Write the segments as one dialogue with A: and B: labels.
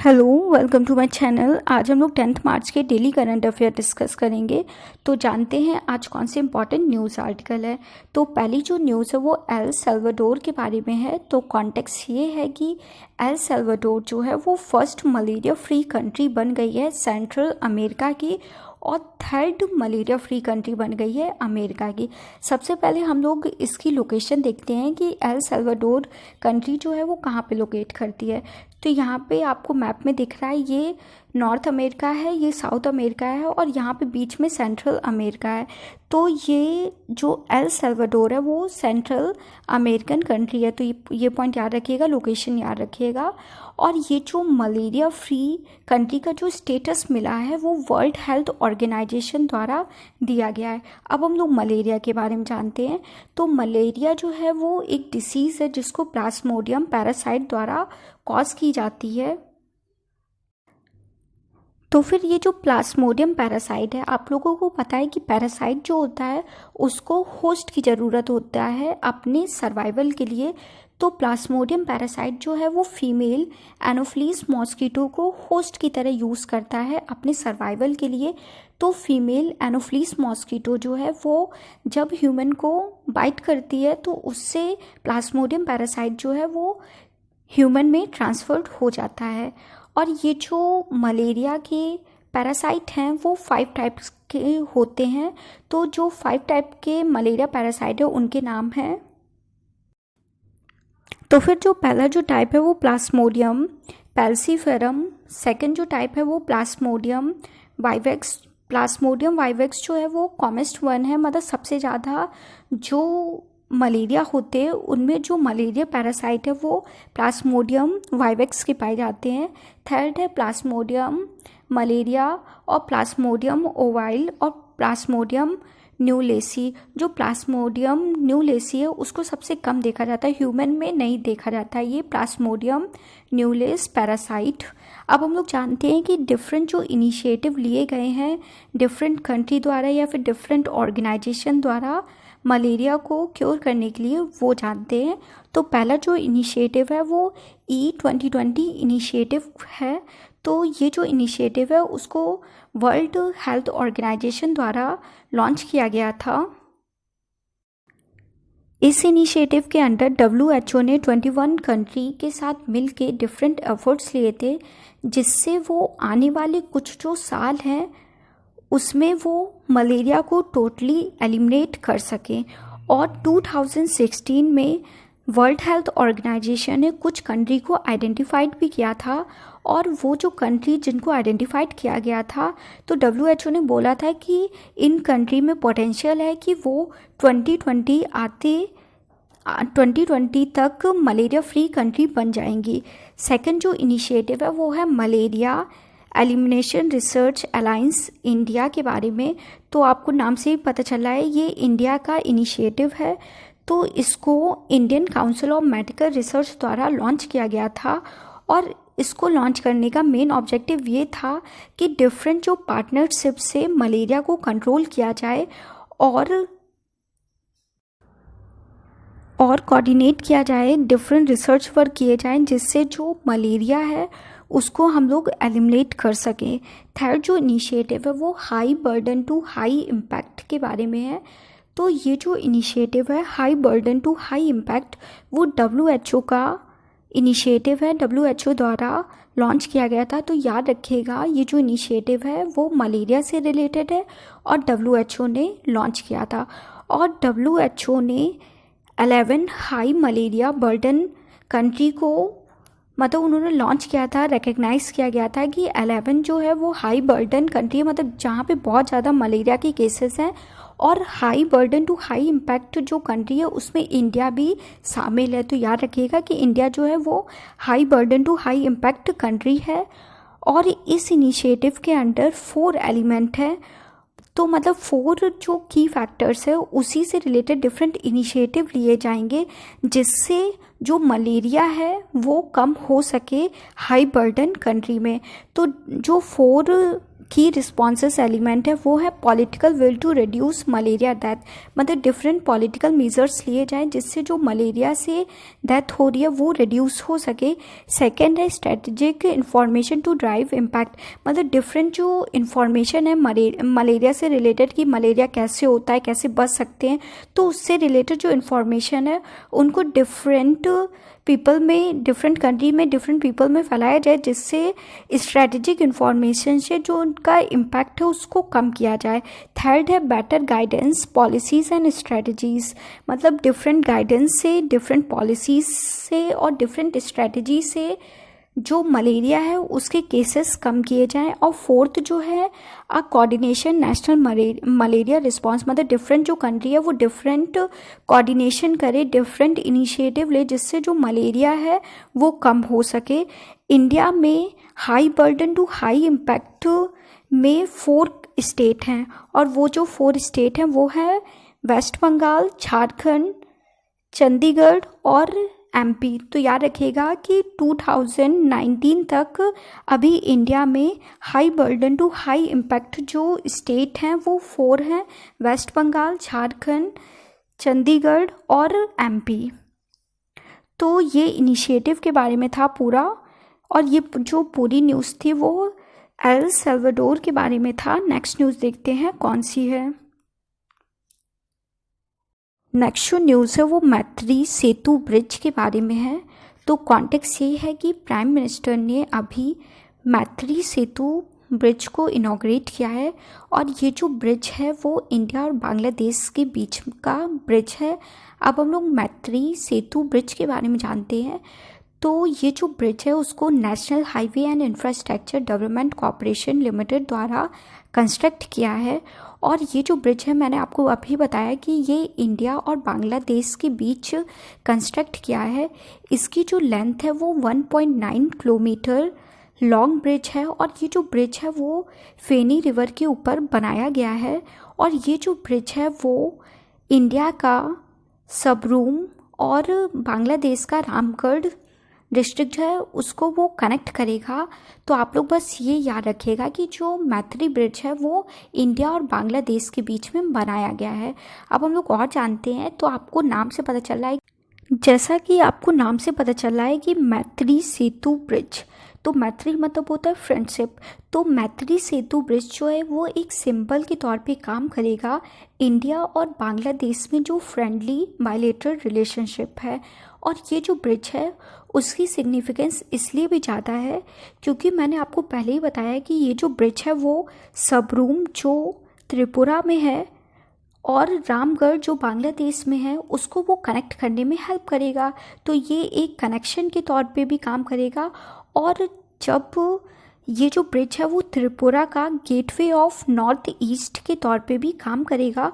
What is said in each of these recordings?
A: Hello, welcome to my channel. आज हम लोग 10th मार्च के डेली करंट अफेयर डिस्कस करेंगे। तो जानते हैं आज कौन से इंपॉर्टेंट न्यूज़ आर्टिकल है। तो पहली जो न्यूज़ है वो एल सल्वाडोर के बारे में है। तो कॉन्टेक्स्ट ये है कि एल सल्वाडोर जो है वो फर्स्ट मलेरिया फ्री कंट्री बन गई है सेंट्रल अमेरिका की, और थर्ड मलेरिया फ्री कंट्री बन गई है अमेरिका की। सबसे पहले हम लोग इसकी लोकेशन देखते हैं कि एल सल्वाडोर कंट्री जो है वो कहाँ पे लोकेट करती है। तो यहाँ पे आपको मैप में दिख रहा है, ये नॉर्थ अमेरिका है, ये साउथ अमेरिका है, और यहाँ पे बीच में सेंट्रल अमेरिका है। तो ये जो एल सल्वाडोर है वो सेंट्रल अमेरिकन कंट्री है। तो ये पॉइंट याद रखिएगा, लोकेशन याद रखिएगा। और ये जो मलेरिया फ्री कंट्री का जो स्टेटस मिला है वो वर्ल्ड हेल्थ ऑर्गेनाइजेशन द्वारा दिया गया है। अब हम लोग मलेरिया के बारे में जानते हैं। तो मलेरिया जो है वो एक डिसीज़ है जिसको प्लाज्मोडियम पैरासाइट द्वारा कॉज की जाती है। तो फिर ये जो प्लाज्मोडियम पैरासाइट है, आप लोगों को पता है कि पैरासाइट जो होता है उसको होस्ट की ज़रूरत होता है अपने सर्वाइवल के लिए। तो प्लाज्मोडियम पैरासाइट जो है वो फीमेल एनोफ्लीस मॉस्किटो को होस्ट की तरह यूज़ करता है अपने सर्वाइवल के लिए। तो फीमेल एनोफ्लीस मॉस्किटो जो है वो जब ह्यूमन को बाइट करती है तो उससे प्लाज्मोडियम पैरासाइट जो है वो ह्यूमन में ट्रांसफर्ड हो जाता है। और ये जो मलेरिया के पैरासाइट हैं वो 5 टाइप्स के होते हैं। तो जो 5 टाइप के मलेरिया पैरासाइट है उनके नाम हैं। तो फिर जो पहला जो टाइप है वो प्लाज्मोडियम पैल्सीफेरम, सेकंड जो टाइप है वो प्लाज्मोडियम वाइवेक्स। प्लाज्मोडियम वाइवेक्स जो है वो कॉमेस्ट वन है, मतलब सबसे ज़्यादा जो मलेरिया होते हैं उनमें जो मलेरिया पैरासाइट है वो प्लाज्मोडियम वाइवेक्स के पाए जाते हैं। थर्ड है प्लाज्मोडियम मलेरिया और प्लाज्मोडियम ओवाइल और प्लाज्मोडियम न्यूलेसी। जो प्लाज्मोडियम न्यूलेसी है उसको सबसे कम देखा जाता है, ह्यूमन में नहीं देखा जाता है ये प्लाज्मोडियम न्यूलेस पैरासाइट। अब हम लोग जानते हैं कि डिफरेंट जो इनिशिएटिव लिए गए हैं डिफरेंट कंट्री द्वारा या फिर डिफरेंट ऑर्गेनाइजेशन द्वारा मलेरिया को क्योर करने के लिए, वो जानते हैं। तो पहला जो इनिशिएटिव है वो E2020 इनिशिएटिव है। तो ये जो इनिशिएटिव है उसको वर्ल्ड हेल्थ ऑर्गेनाइजेशन द्वारा लॉन्च किया गया था। इस इनिशिएटिव के अंडर WHO ने 21 कंट्री के साथ मिल के डिफरेंट एफर्ट्स लिए थे, जिससे वो आने वाले कुछ जो साल हैं उसमें वो मलेरिया को टोटली एलिमिनेट कर सकें। और 2016 में वर्ल्ड हेल्थ ऑर्गेनाइजेशन ने कुछ कंट्री को आइडेंटिफाइड भी किया था। और वो जो कंट्री जिनको आइडेंटिफाइड किया गया था, तो WHO ने बोला था कि इन कंट्री में पोटेंशियल है कि वो 2020 तक मलेरिया फ्री कंट्री बन जाएंगी। सेकंड जो इनिशिएटिव है वो है malaria elimination research alliance India के बारे में। तो आपको नाम से ही पता चला है ये इंडिया का इनिशिएटिव है। तो इसको Indian council of medical research द्वारा लॉन्च किया गया था। और इसको लॉन्च करने का मेन ऑब्जेक्टिव ये था कि डिफरेंट जो पार्टनरशिप से मलेरिया को कंट्रोल किया जाए और कोऑर्डिनेट किया जाए, डिफरेंट रिसर्च वर्क किए जाएं, जिससे जो मलेरिया है उसको हम लोग एलिमिनेट कर सकें। थर्ड जो इनिशिएटिव है वो high burden to high impact के बारे में है। तो ये जो इनिशिएटिव है high burden to high impact वो WHO का इनिशिएटिव है, WHO द्वारा लॉन्च किया गया था। तो याद रखिएगा ये जो इनिशिएटिव है वो मलेरिया से रिलेटेड है और WHO ने लॉन्च किया था। और WHO ने 11 हाई मलेरिया बर्डन कंट्री को, मतलब उन्होंने लॉन्च किया था, रिकग्नाइज किया गया था कि 11 जो है वो हाई बर्डन कंट्री है, मतलब जहाँ पे बहुत ज़्यादा मलेरिया के केसेस हैं। और high burden to high impact जो कंट्री है उसमें इंडिया भी शामिल है। तो याद रखिएगा कि इंडिया जो है वो high burden to high impact country है। और इस इनिशिएटिव के अंडर 4 एलिमेंट है। तो मतलब 4 जो की फैक्टर्स है उसी से रिलेटेड डिफरेंट इनिशिएटिव लिए जाएंगे, जिससे जो मलेरिया है वो कम हो सके हाई बर्डन कंट्री में। तो जो 4 की रिस्पॉन्सेस एलिमेंट है वो है political will to reduce malaria death, मतलब डिफरेंट पॉलिटिकल मेजर्स लिए जाएं जिससे जो मलेरिया से डेथ हो रही है वो रिड्यूस हो सके। सेकेंड है strategic information to drive impact, मतलब डिफरेंट जो इन्फॉर्मेशन है मलेरिया से रिलेटेड कि मलेरिया कैसे होता है, कैसे बच सकते हैं, तो उससे रिलेटेड जो इन्फॉर्मेशन है उनको डिफरेंट पीपल में, डिफरेंट कंट्री में, डिफरेंट पीपल में फैलाया जाए जिससे स्ट्रैटेजिक इन्फॉर्मेशन से जो उनका इम्पैक्ट है उसको कम किया जाए। थर्ड है better guidance policies and strategies, मतलब डिफरेंट गाइडेंस से, डिफरेंट पॉलिसीज़ से और डिफरेंट स्ट्रैटेजी से जो मलेरिया है उसके केसेस कम किए जाएं। और फोर्थ जो है कोऑर्डिनेशन नेशनल मलेरिया रिस्पांस, मतलब डिफरेंट जो कंट्री है वो डिफरेंट कोऑर्डिनेशन करे, डिफरेंट इनिशिएटिव ले जिससे जो मलेरिया है वो कम हो सके। इंडिया में high burden to high impact में 4 स्टेट हैं और वो जो 4 स्टेट हैं वो है वेस्ट बंगाल, झारखंड, चंडीगढ़ और एमपी। तो याद रखिएगा कि 2019 तक अभी इंडिया में high burden to high impact जो स्टेट हैं वो 4 हैं, वेस्ट बंगाल, झारखंड, चंडीगढ़ और एमपी। तो ये इनिशिएटिव के बारे में था पूरा, और ये जो पूरी न्यूज़ थी वो एल सल्वाडोर के बारे में था। नेक्स्ट न्यूज़ देखते हैं कौन सी है। नेक्स्ट जो न्यूज़ है वो मैत्री सेतु ब्रिज के बारे में है। तो कॉन्टेक्स्ट ये है कि प्राइम मिनिस्टर ने अभी मैत्री सेतु ब्रिज को इनॉग्रेट किया है और ये जो ब्रिज है वो इंडिया और बांग्लादेश के बीच का ब्रिज है। अब हम लोग मैत्री सेतु ब्रिज के बारे में जानते हैं। तो ये जो ब्रिज है उसको national highway and infrastructure development corporation limited द्वारा कंस्ट्रक्ट किया है। और ये जो ब्रिज है मैंने आपको अभी बताया कि ये इंडिया और बांग्लादेश के बीच कंस्ट्रक्ट किया है। इसकी जो लेंथ है वो 1.9 किलोमीटर लॉन्ग ब्रिज है और ये जो ब्रिज है वो फेनी रिवर के ऊपर बनाया गया है। और ये जो ब्रिज है वो इंडिया का सबरूम और बांग्लादेश का रामगढ़ डिस्ट्रिक्ट है उसको वो कनेक्ट करेगा। तो आप लोग बस ये याद रखिएगा कि जो मैत्री ब्रिज है वो इंडिया और बांग्लादेश के बीच में बनाया गया है। अब हम लोग और जानते हैं, तो आपको नाम से पता चल रहा है, जैसा कि आपको नाम से पता चल रहा है कि मैत्री सेतु ब्रिज, तो मैत्री मतलब होता है फ्रेंडशिप। तो मैत्री सेतु ब्रिज जो है वो एक सिंबल के तौर पे काम करेगा इंडिया और बांग्लादेश में जो फ्रेंडली बायलैटरल रिलेशनशिप है। और ये जो ब्रिज है उसकी सिग्निफिकेंस इसलिए भी ज़्यादा है क्योंकि मैंने आपको पहले ही बताया कि ये जो ब्रिज है वो सबरूम जो त्रिपुरा में है और रामगढ़ जो बांग्लादेश में है उसको वो कनेक्ट करने में हेल्प करेगा। तो ये एक कनेक्शन के तौर पे भी काम करेगा। और जब ये जो ब्रिज है वो त्रिपुरा का गेटवे ऑफ नॉर्थ ईस्ट के तौर पे भी काम करेगा।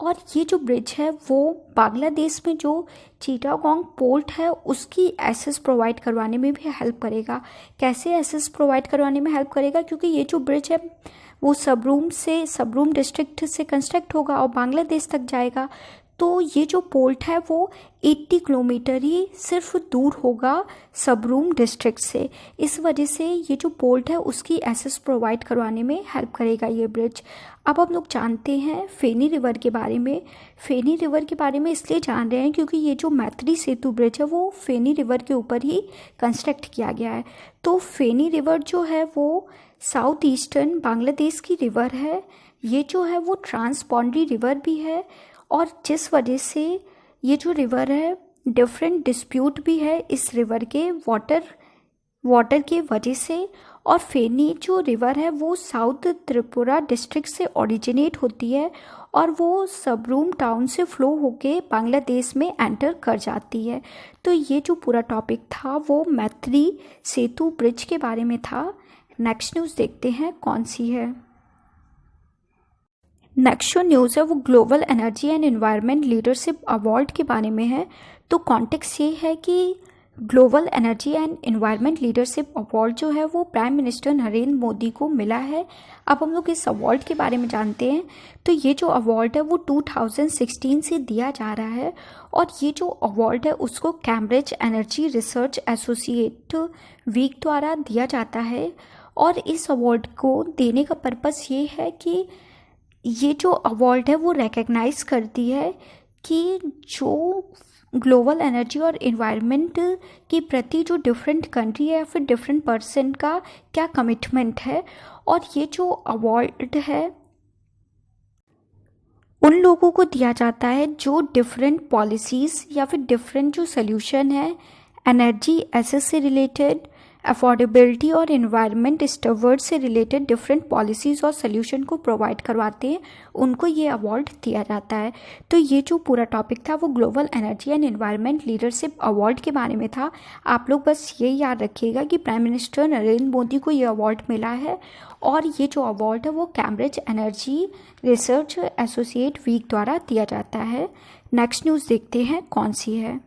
A: और ये जो ब्रिज है वो बांग्लादेश में जो चिटागोंग पोर्ट है उसकी एक्सेस प्रोवाइड करवाने में भी हेल्प करेगा। कैसे एक्सेस प्रोवाइड करवाने में हेल्प करेगा, क्योंकि ये जो ब्रिज है वो सबरूम डिस्ट्रिक्ट से कंस्ट्रक्ट होगा और बांग्लादेश तक जाएगा। तो ये जो पोर्ट है वो 80 किलोमीटर ही सिर्फ दूर होगा सबरूम डिस्ट्रिक्ट से। इस वजह से ये जो पोर्ट है उसकी एक्सेस प्रोवाइड करवाने में हेल्प करेगा ये ब्रिज। अब हम लोग जानते हैं फेनी रिवर के बारे में। फेनी रिवर के बारे में इसलिए जान रहे हैं क्योंकि ये जो मैत्री सेतु ब्रिज है वो फेनी रिवर के ऊपर ही कंस्ट्रक्ट किया गया है। तो फेनी रिवर जो है वो साउथ ईस्टर्न बांग्लादेश की रिवर है। ये जो है वो ट्रांसबाउंड्री रिवर भी है और जिस वजह से ये जो रिवर है डिफरेंट डिस्प्यूट भी है इस रिवर के वाटर के वजह से। और फेनी जो रिवर है वो साउथ त्रिपुरा डिस्ट्रिक्ट से ओरिजिनेट होती है और वो सबरूम टाउन से फ्लो होके बांग्लादेश में एंटर कर जाती है। तो ये जो पूरा टॉपिक था वो मैत्री सेतु ब्रिज के बारे में था। नेक्स्ट न्यूज़ देखते हैं कौन सी है। नेक्स्ट जो न्यूज़ है वो global energy and environment leadership award के बारे में है। तो कॉन्टेक्स्ट ये है कि global energy and environment leadership award जो है वो प्राइम मिनिस्टर नरेंद्र मोदी को मिला है। अब हम लोग इस अवार्ड के बारे में जानते हैं। तो ये जो अवार्ड है वो 2016 से दिया जा रहा है और ये जो अवार्ड है उसको Cambridge energy research associate week द्वारा दिया जाता है। और इस अवार्ड को देने का पर्पस ये है कि ये जो अवार्ड है वो रिकग्नाइज करती है कि जो ग्लोबल एनर्जी और इन्वायरमेंट के प्रति जो डिफरेंट कंट्री है या फिर डिफरेंट पर्सन का क्या कमिटमेंट है। और ये जो अवार्ड है उन लोगों को दिया जाता है जो डिफरेंट पॉलिसीज़ या फिर डिफरेंट जो सोल्यूशन है एनर्जी एसेस से रिलेटेड, अफोर्डेबिलिटी और एनवायरनमेंट स्टवर्ड से रिलेटेड डिफरेंट पॉलिसीज़ और सोल्यूशन को प्रोवाइड करवाते हैं, उनको ये अवार्ड दिया जाता है। तो ये जो पूरा टॉपिक था वो global energy and environment leadership award के बारे में था। आप लोग बस ये याद रखिएगा कि प्राइम मिनिस्टर नरेंद्र मोदी को ये अवार्ड मिला है और ये जो अवार्ड है वो Cambridge energy research associate week द्वारा दिया जाता है। नेक्स्ट न्यूज़ देखते हैं कौन सी है।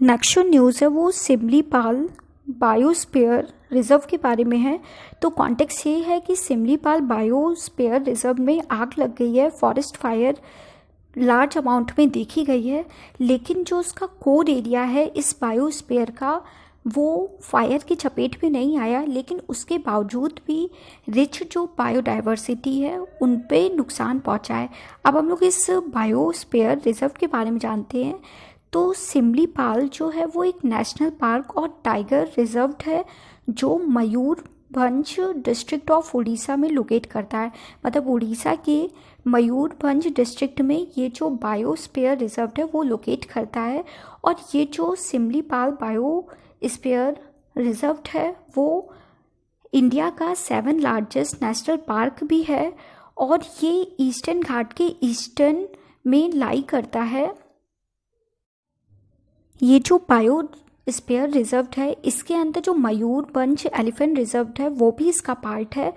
A: नेक्स्ट जो न्यूज़ है वो सिमलीपाल बायोस्फीयर रिजर्व के बारे में है। तो कॉन्टेक्स्ट ये है कि सिमलीपाल बायोस्फीयर रिजर्व में आग लग गई है, फॉरेस्ट फायर लार्ज अमाउंट में देखी गई है, लेकिन जो उसका कोर एरिया है इस बायोस्फीयर का वो फायर की चपेट में नहीं आया, लेकिन उसके बावजूद भी रिच जो बायोडाइवर्सिटी है उन पे नुकसान पहुंचा है। अब हम लोग इस बायोस्फीयर रिजर्व के बारे में जानते हैं। तो सिमलीपाल जो है वो एक नेशनल पार्क और टाइगर रिजर्व है जो मयूरभंज डिस्ट्रिक्ट ऑफ उड़ीसा में लोकेट करता है। मतलब उड़ीसा के मयूरभंज डिस्ट्रिक्ट में ये जो बायोस्फीयर रिजर्व है वो लोकेट करता है। और ये जो सिमलीपाल बायोस्फीयर रिजर्व है वो इंडिया का 7 लार्जेस्ट नेशनल पार्क भी है और ये ईस्टर्न घाट के ईस्टर्न में लाई करता है। ये जो बायोस्फीयर रिजर्व है इसके अंदर जो मयूरभंज एलिफेंट रिजर्व है वो भी इसका पार्ट है।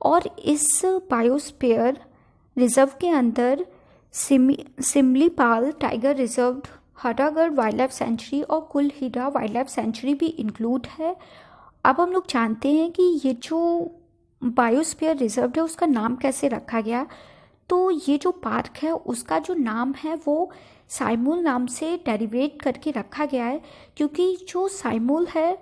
A: और इस बायोस्फीयर रिजर्व के अंदर Simlipal tiger reserve, Haragarh wildlife sanctuary और कुलहीरा वाइल्ड लाइफ सेंचुरी भी इंक्लूड है। अब हम लोग जानते हैं कि ये जो बायोस्फीयर रिजर्व है उसका नाम कैसे रखा गया। तो ये जो पार्क है उसका जो नाम है वो साइमूल नाम से डेरिवेट करके रखा गया है, क्योंकि जो साइमूल है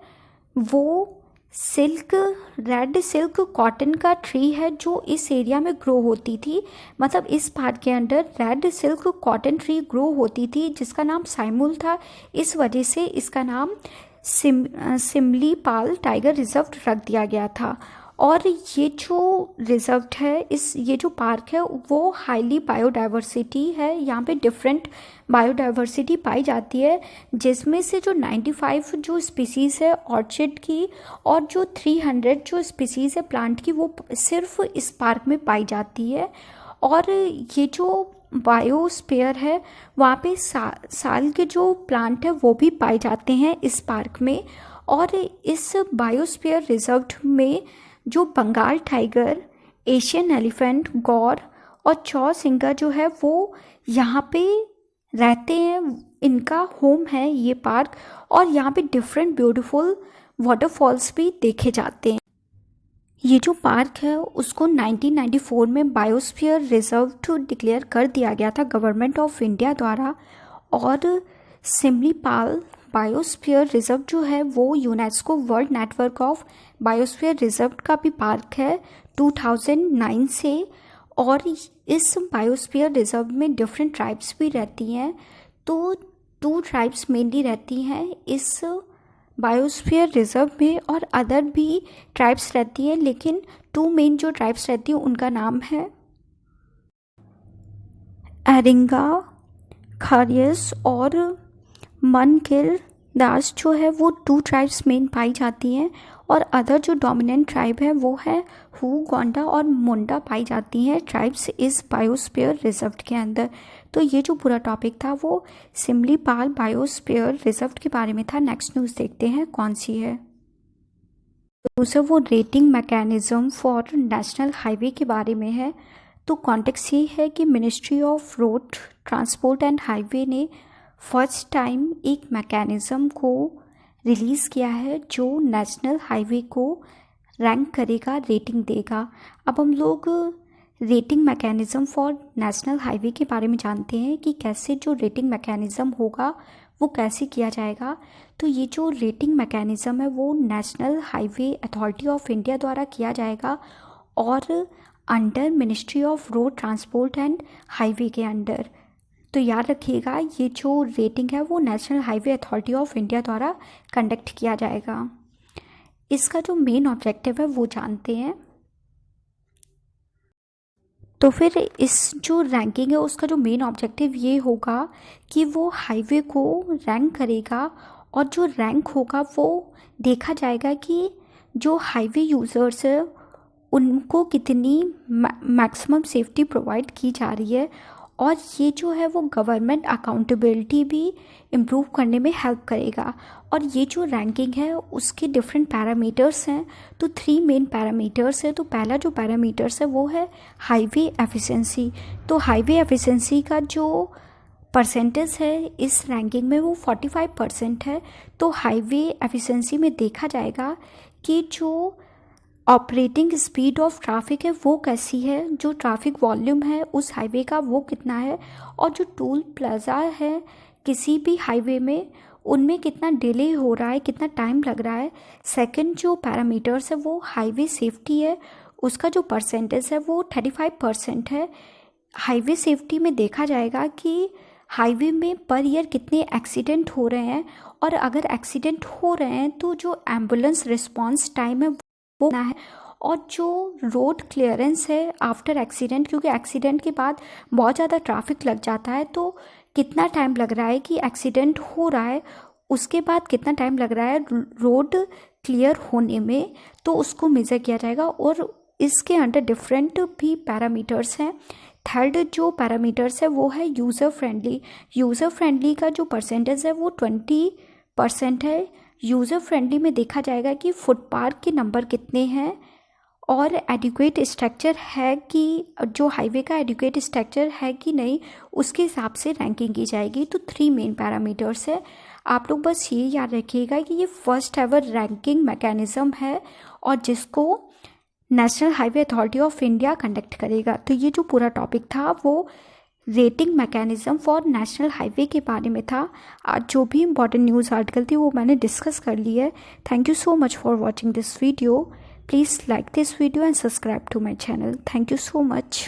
A: वो रेड सिल्क कॉटन का ट्री है जो इस एरिया में ग्रो होती थी। मतलब इस पार्क के अंदर red silk cotton tree grow होती थी जिसका नाम साइमूल था। इस वजह से इसका नाम सिमलीपाल टाइगर रिजर्व रख दिया गया था। और ये जो रिजर्व है ये जो पार्क है वो हाईली बायोडाइवर्सिटी है। यहाँ पे डिफरेंट बायोडाइवर्सिटी पाई जाती है, जिसमें से जो 95 जो स्पीसीज़ है ऑर्चिड की और जो 300 जो स्पीसीज़ है प्लांट की वो सिर्फ इस पार्क में पाई जाती है। और ये जो बायोस्फीयर है वहाँ पे साल के जो प्लांट है वो भी पाए जाते हैं इस पार्क में। और इस बायोस्फीयर रिजर्व में जो बंगाल टाइगर, एशियन एलिफेंट, गौर और चौसिंगा जो है वो यहाँ पे रहते हैं, इनका होम है ये पार्क। और यहाँ पे डिफरेंट ब्यूटीफुल वाटरफॉल्स भी देखे जाते हैं। ये जो पार्क है उसको 1994 में बायोस्फीयर रिजर्व डिक्लेयर कर दिया गया था गवर्नमेंट ऑफ इंडिया द्वारा। और सिमलीपाल बायोस्फीयर रिजर्व जो है वो UNESCO world network of biosphere reserve का भी पार्क है 2009 से। और इस बायोस्फीयर रिजर्व में डिफरेंट ट्राइब्स भी रहती हैं। तो 2 ट्राइब्स मेनली रहती हैं इस बायोस्फीयर रिजर्व में और अदर भी ट्राइब्स रहती हैं, लेकिन 2 मेन जो ट्राइब्स रहती हैं उनका नाम है एरिंगा, खारियस और मनकिल दास जो है वो 2 ट्राइब्स मेन पाई जाती हैं। और अदर जो डोमिनेंट ट्राइब है वो है हु, गोंडा और मुंडा पाई जाती हैं ट्राइब्स इस बायोस्फीयर रिजर्व के अंदर। तो ये जो पूरा टॉपिक था वो सिमलीपाल बायोस्फीयर रिजर्व के बारे में था। नेक्स्ट न्यूज़ देखते हैं कौन सी है। दूसरा वो rating mechanism for national highway के बारे में है। तो कॉन्टेक्स्ट ये है कि ministry of road transport and highway ने फर्स्ट टाइम एक मैकेनिज़्म को रिलीज़ किया है जो नेशनल हाईवे को रैंक करेगा, रेटिंग देगा। अब हम लोग rating mechanism for national highway के बारे में जानते हैं कि कैसे जो रेटिंग मैकेनिज़्म होगा वो कैसे किया जाएगा? तो ये जो रेटिंग मैकेनिज़्म है वो national highway authority of India द्वारा किया जाएगा और under ministry of road transport and highway के अंडर। तो याद रखिएगा ये जो रेटिंग है वो national highway authority of India द्वारा कंडक्ट किया जाएगा। इसका जो मेन ऑब्जेक्टिव है वो जानते हैं। तो फिर इस जो रैंकिंग है उसका जो मेन ऑब्जेक्टिव ये होगा कि वो हाईवे को रैंक करेगा और जो रैंक होगा वो देखा जाएगा कि जो हाईवे यूज़र्स है उनको कितनी मैक्सिमम सेफ्टी प्रोवाइड की जा रही है, और ये जो है वो गवर्नमेंट अकाउंटेबिलिटी भी इम्प्रूव करने में हेल्प करेगा। और ये जो रैंकिंग है उसके डिफरेंट पैरामीटर्स हैं। तो 3 मेन पैरामीटर्स हैं। तो पहला जो पैरामीटर्स है वो है हाईवे एफिशिएंसी। तो हाईवे एफिशिएंसी का जो परसेंटेज है इस रैंकिंग में वो 45% है। तो हाईवे एफिशिएंसी में देखा जाएगा कि जो ऑपरेटिंग स्पीड ऑफ ट्रैफिक है वो कैसी है, जो ट्रैफिक वॉल्यूम है उस हाईवे का वो कितना है, और जो टोल प्लाजा है किसी भी हाईवे में उनमें कितना डिले हो रहा है, कितना टाइम लग रहा है। सेकंड जो पैरामीटर्स है वो हाईवे सेफ्टी है, उसका जो परसेंटेज है वो 35% है। हाईवे सेफ्टी में देखा जाएगा कि हाईवे में पर ईयर कितने एक्सीडेंट हो रहे हैं, और अगर एक्सीडेंट हो रहे हैं तो जो एम्बुलेंस रिस्पांस टाइम है वो ना है, और जो रोड क्लियरेंस है आफ्टर एक्सीडेंट, क्योंकि एक्सीडेंट के बाद बहुत ज़्यादा ट्रैफिक लग जाता है, तो कितना टाइम लग रहा है कि एक्सीडेंट हो रहा है उसके बाद कितना टाइम लग रहा है रोड क्लियर होने में, तो उसको मेज़र किया जाएगा। और इसके अंडर डिफरेंट भी पैरामीटर्स हैं। थर्ड जो पैरामीटर्स है वो है यूज़र फ्रेंडली। यूज़र फ्रेंडली का जो परसेंटेज है वो 20% है। यूज़र फ्रेंडली में देखा जाएगा कि फुटपाथ के नंबर कितने हैं और एडिक्वेट स्ट्रक्चर है कि जो हाईवे का एडिक्वेट स्ट्रक्चर है कि नहीं, उसके हिसाब से रैंकिंग की जाएगी। तो 3 मेन पैरामीटर्स है। आप लोग बस ये याद रखिएगा कि ये फर्स्ट एवर रैंकिंग मैकेनिज़्म है और जिसको national highway authority of India conduct करेगा। तो ये जो पूरा टॉपिक था वो rating mechanism for national highway के बारे में था। आज जो भी इम्पॉर्टेंट न्यूज़ आर्टिकल थी वो मैंने डिस्कस कर ली है। Thank you so much for watching this video. Please like this video and subscribe to my channel. Thank you so much.